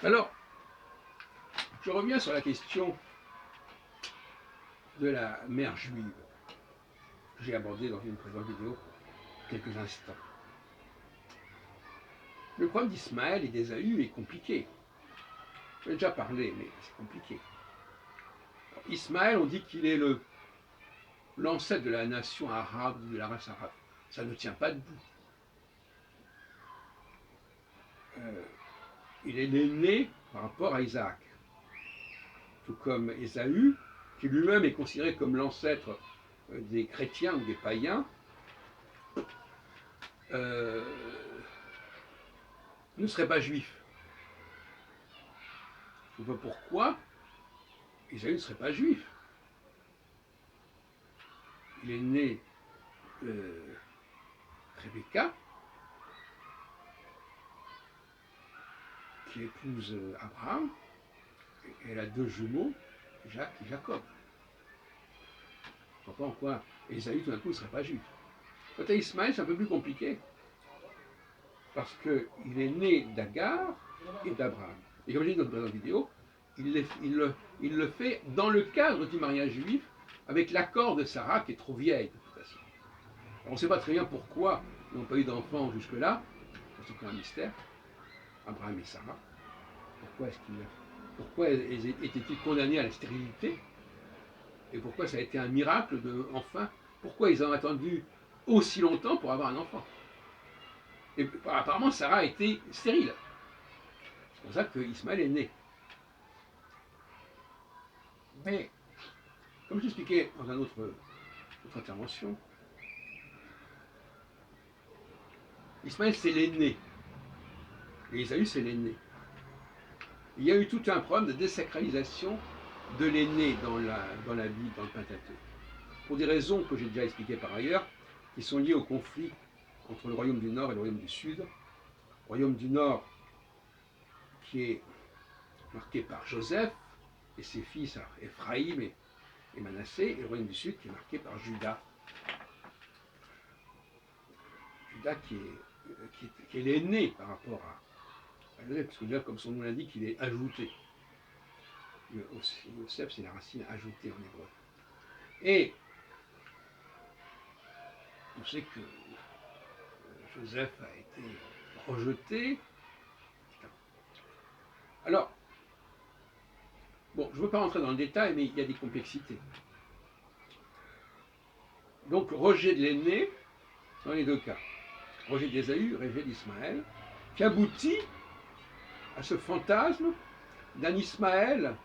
Alors, je reviens sur la question de la mère juive que j'ai abordée dans une précédente vidéo quelques instants. Le problème d'Ismaël et d'Ésaü est compliqué. J'en ai déjà parlé, mais c'est compliqué. Alors, Ismaël, on dit qu'il est l'ancêtre de la nation arabe, de la race arabe. Ça ne tient pas debout. Il est l'aîné par rapport à Isaac. Tout comme Ésaü, qui lui-même est considéré comme l'ancêtre des chrétiens ou des païens, ne serait pas juif. Je ne sais pas pourquoi Ésaü ne serait pas juif. Il est né Rebecca, qui épouse Abraham, et elle a deux jumeaux, Jacques et Jacob. Je ne comprends pas pourquoi Ésaü tout d'un coup ne serait pas juif. Quant à Ismaël, c'est un peu plus compliqué, parce qu'il est né d'Agar et d'Abraham. Et comme j'ai dit dans la vidéo, il le fait dans le cadre du mariage juif, avec l'accord de Sarah, qui est trop vieille de toute façon. Alors, on ne sait pas très bien pourquoi ils n'ont pas eu d'enfants jusque-là, c'est encore un mystère, Abraham et Sarah. Pourquoi étaient-ils condamnés à la stérilité? Et pourquoi ça a été un miracle de, enfin, pourquoi ils ont attendu aussi longtemps pour avoir un enfant? Et apparemment, Sarah a été stérile. C'est pour ça qu'Ismaël est né. Mais, comme je l'expliquais dans une autre intervention, Ismaël c'est l'aîné. Et Ésaü c'est l'aîné. Il y a eu tout un problème de désacralisation de l'aîné dans la Bible, dans le Pentateuque. Pour des raisons que j'ai déjà expliquées par ailleurs, qui sont liées au conflit entre le royaume du Nord et le royaume du Sud. Le royaume du Nord qui est marqué par Joseph et ses fils Éphraïm et Manassé, et le royaume du Sud qui est marqué par Juda. Juda qui est l'aîné par rapport à Joseph, parce que déjà, comme son nom l'indique, il est ajouté. Yosef, c'est la racine ajoutée en hébreu. Et on sait que Joseph a été rejeté. Alors, bon, je ne veux pas rentrer dans le détail, mais il y a des complexités. Donc, rejet de l'aîné, dans les deux cas. Rejet d'Ésaü, rejet d'Ismaël, qui aboutit à ce fantasme d'un Ismaël,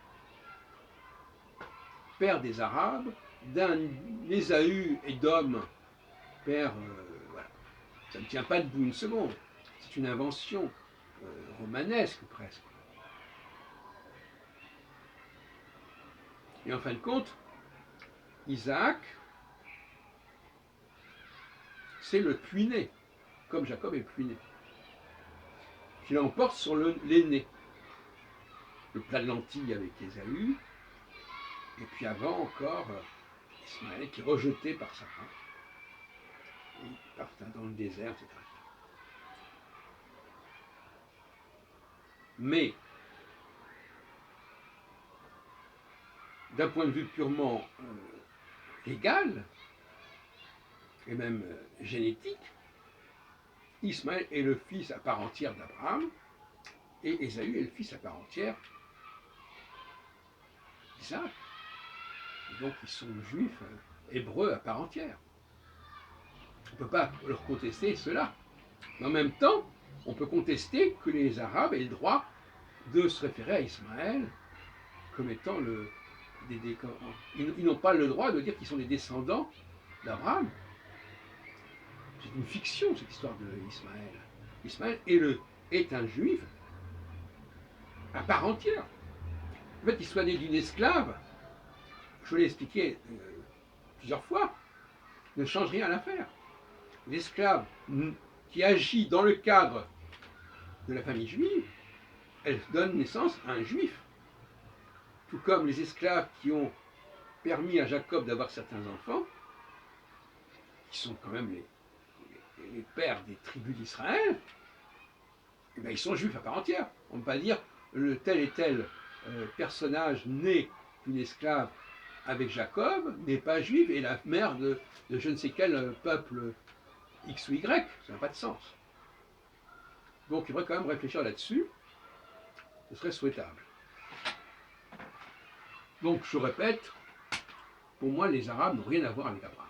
père des Arabes, d'un Ésaü et d'homme, père, voilà. Ça ne tient pas debout une seconde. C'est une invention romanesque presque. Et en fin de compte, Isaac, c'est le puiné, comme Jacob est le puiné, qui l'emporte sur l'aîné. Le plat de lentilles avec Ésaü, et puis avant encore Ismaël qui est rejeté par Sarah. Il part dans le désert, etc. Mais, d'un point de vue purement légal, et même génétique, Ismaël est le fils à part entière d'Abraham, et Ésaü est le fils à part entière d'Isaac. Donc ils sont juifs, hébreux à part entière. On ne peut pas leur contester cela. Mais en même temps, on peut contester que les Arabes aient le droit de se référer à Ismaël comme étant ils n'ont pas le droit de dire qu'ils sont des descendants d'Abraham. C'est une fiction, cette histoire d'Ismaël. Ismaël est un juif à part entière. Le fait qu'il soit né d'une esclave, je l'ai expliqué plusieurs fois, ne change rien à l'affaire. L'esclave qui agit dans le cadre de la famille juive, elle donne naissance à un juif. Tout comme les esclaves qui ont permis à Jacob d'avoir certains enfants, qui sont quand même les pères des tribus d'Israël, eh bien, ils sont juifs à part entière. On ne peut pas dire le tel et tel personnage né d'une esclave avec Jacob n'est pas juive et la mère de je ne sais quel peuple X ou Y, ça n'a pas de sens. Donc il faudrait quand même réfléchir là-dessus, ce serait souhaitable. Donc je répète, pour moi les Arabes n'ont rien à voir avec Abraham.